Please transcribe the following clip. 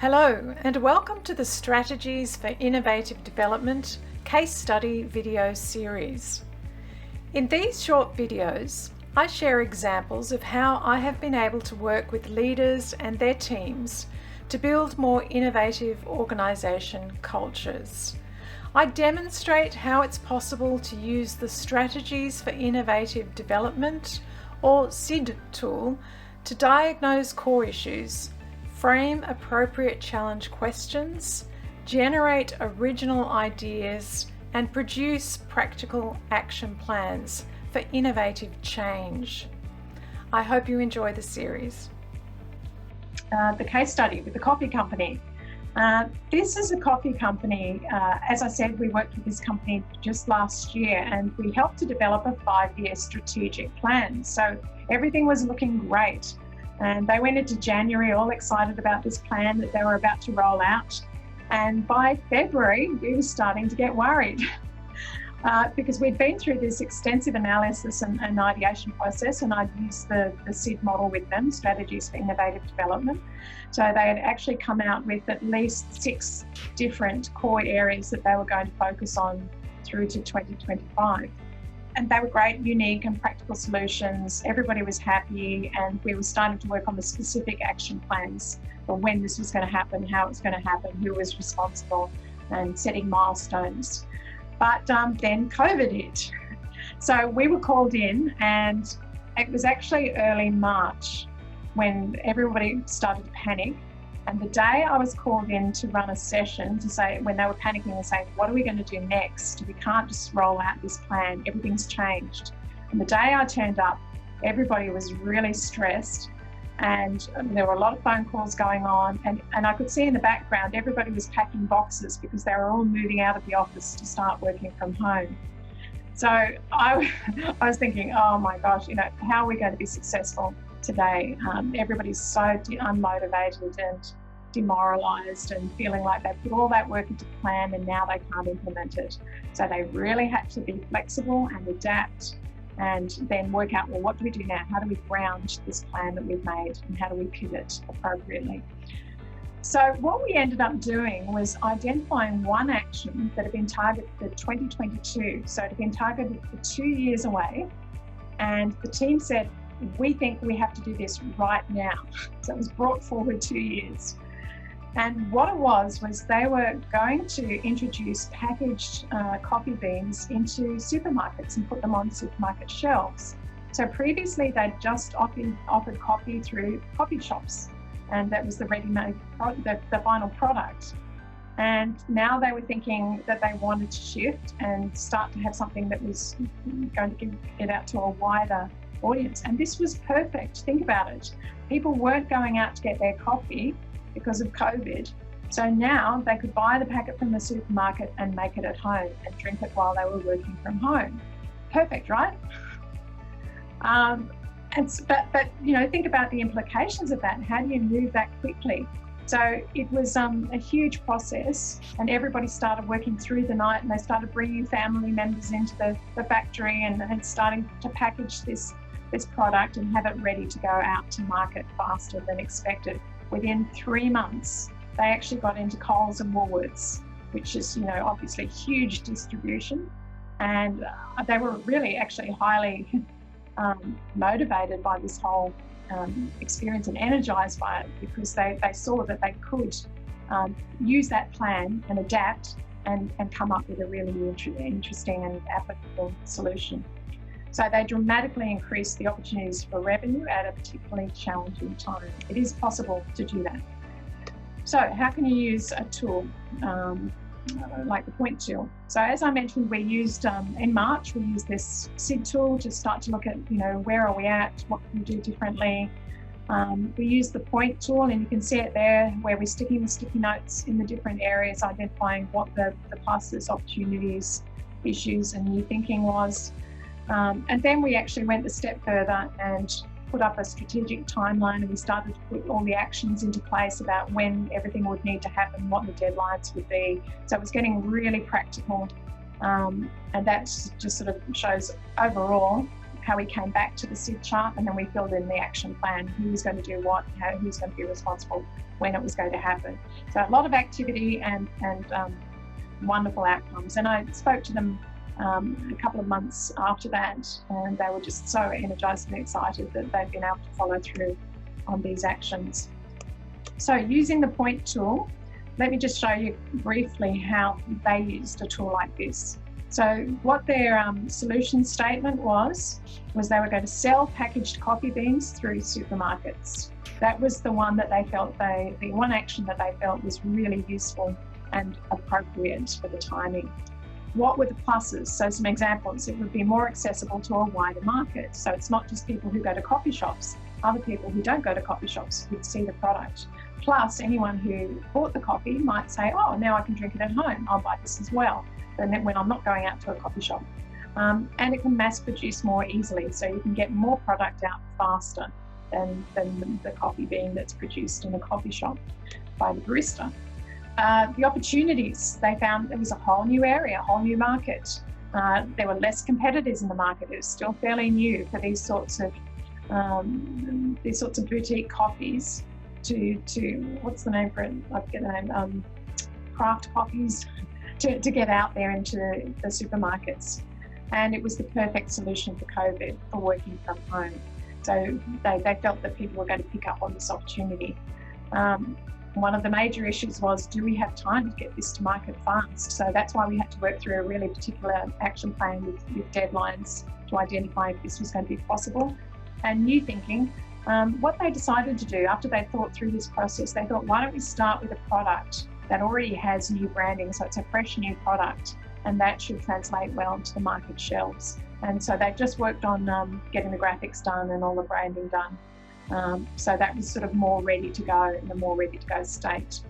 Hello and welcome to the Strategies for Innovative Development Case Study video series. In these short videos, I share examples of how I have been able to work with leaders and their teams to build more innovative organisation cultures. I demonstrate how it's possible to use the Strategies for Innovative Development, or SID tool, to diagnose core issues, frame appropriate challenge questions, generate original ideas, and produce practical action plans for innovative change. I hope you enjoy the series. The case study with the coffee company. This is a coffee company. As I said, we worked with this company just last year and we helped to develop a 5-year strategic plan. So everything was looking great. And they went into January all excited about this plan that they were about to roll out. And by February, we were starting to get worried because we'd been through this extensive analysis and ideation process, and I'd used the SID model with them, Strategies for Innovative Development. So they had actually come out with at least 6 different core areas that they were going to focus on through to 2025. And they were great, unique and practical solutions. Everybody was happy, and we were starting to work on the specific action plans for when this was going to happen, how it was going to happen, who was responsible, and setting milestones. But then COVID hit. So we were called in, and it was actually early March when everybody started to panic. And the day I was called in to run a session to say, when they were panicking and saying, what are we going to do next? We can't just roll out this plan, everything's changed. And the day I turned up, everybody was really stressed, and there were a lot of phone calls going on, and I could see in the background, everybody was packing boxes because they were all moving out of the office to start working from home. So I was thinking, oh my gosh, how are we going to be successful today? Everybody's so unmotivated and demoralized and feeling like they've put all that work into the plan and now they can't implement it. So they really had to be flexible and adapt and then work out, well, what do we do now? How do we ground this plan that we've made, and how do we pivot appropriately? So what we ended up doing was identifying one action that had been targeted for 2022. So it had been targeted for 2 years away, and the team said, we think we have to do this right now. So it was brought forward 2 years. And what it was they were going to introduce packaged coffee beans into supermarkets and put them on supermarket shelves. So previously they'd just offered coffee through coffee shops, and that was the ready-made, the final product. And now they were thinking that they wanted to shift and start to have something that was going to give it out to a wider audience. And this was perfect. Think about it. People weren't going out to get their coffee because of COVID. So now they could buy the packet from the supermarket and make it at home and drink it while they were working from home. Perfect, right? But think about the implications of that. How do you move that quickly? So it was a huge process, and everybody started working through the night, and they started bringing family members into the factory and starting to package this product and have it ready to go out to market faster than expected. Within 3 months, they actually got into Coles and Woolworths, which is, obviously huge distribution. And they were really actually highly motivated by this whole experience and energized by it, because they saw that they could use that plan and adapt and come up with a really interesting and applicable solution. So they dramatically increased the opportunities for revenue at a particularly challenging time. It is possible to do that. So how can you use a tool like the point tool? So as I mentioned, we used in March, we used this SID tool to start to look at, where are we at? What can we do differently? We used the point tool, and you can see it there where we're sticking the sticky notes in the different areas, identifying what the pluses, opportunities, issues, and new thinking was. And then we actually went a step further and put up a strategic timeline, and we started to put all the actions into place about when everything would need to happen, what the deadlines would be. So it was getting really practical, and that just sort of shows overall how we came back to the SID chart, and then we filled in the action plan, who was going to do what, who's going to be responsible, when it was going to happen. So a lot of activity and wonderful outcomes. And I spoke to them a couple of months after that, and they were just so energized and excited that they've been able to follow through on these actions. So using the point tool, let me just show you briefly how they used a tool like this. So what their solution statement was they were going to sell packaged coffee beans through supermarkets. That was the one that they felt the one action that they felt was really useful and appropriate for the timing. What were the pluses? So some examples: it would be more accessible to a wider market. So it's not just people who go to coffee shops. Other people who don't go to coffee shops would see the product. Plus, anyone who bought the coffee might say, oh, now I can drink it at home. I'll buy this as well. And then when I'm not going out to a coffee shop. And it can mass produce more easily. So you can get more product out faster than the coffee bean that's produced in a coffee shop by the barista. The opportunities, they found there was a whole new area, a whole new market. There were less competitors in the market. It was still fairly new for these sorts of boutique coffees to what's the name for it? I forget the name. Craft coffees to get out there into the supermarkets. And it was the perfect solution for COVID, for working from home. So they felt that people were going to pick up on this opportunity. One of the major issues was, do we have time to get this to market fast? So that's why we had to work through a really particular action plan with deadlines to identify if this was going to be possible. And new thinking, what they decided to do after they thought through this process, they thought, why don't we start with a product that already has new branding, so it's a fresh new product, and that should translate well into the market shelves. And so they just worked on getting the graphics done and all the branding done. So that was sort of more ready to go, in a more ready to go state.